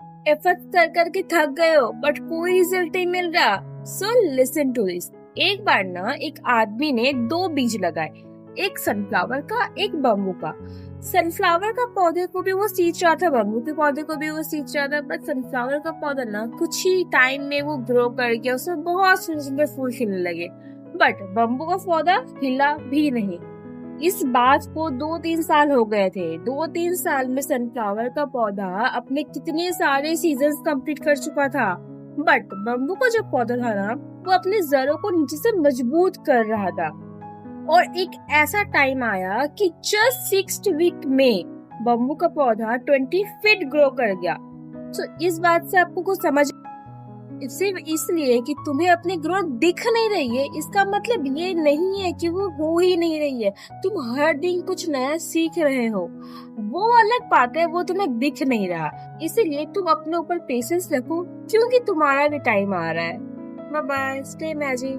Effort कर करके थक गए हो बट कोई रिजल्ट नहीं मिल रहा। So listen to this. एक बार ना एक आदमी ने दो बीज लगाए, एक सनफ्लावर का एक बम्बू का। सनफ्लावर का पौधे को भी वो सींच रहा था, बम्बू के पौधे को भी वो सींच रहा था, बट सनफ्लावर का पौधा ना कुछ ही टाइम में वो ग्रो कर गया, उसमें बहुत सुंदर सुंदर फूल खिलने लगे। बट बम्बू का पौधा हिला भी नहीं। इस बात को 2-3 साल हो गए थे। 2-3 साल में सनफ्लावर का पौधा अपने कितने सारे सीजन्स कंप्लीट कर चुका था, बट बम्बू का जो पौधा था ना वो अपने जड़ों को नीचे से मजबूत कर रहा था। और एक ऐसा टाइम आया कि जस्ट 6th वीक में बम्बू का पौधा 20 फीट ग्रो कर गया। तो इस बात से आपको कुछ समझ, सिर्फ इसलिए कि तुम्हें अपनी ग्रोथ दिख नहीं रही है इसका मतलब ये नहीं है कि वो हो ही नहीं रही है। तुम हर दिन कुछ नया सीख रहे हो, वो अलग बात है, वो तुम्हें दिख नहीं रहा। इसीलिए तुम अपने ऊपर पेशेंस रखो क्योंकि तुम्हारा भी टाइम आ रहा है। Bye bye, stay magic.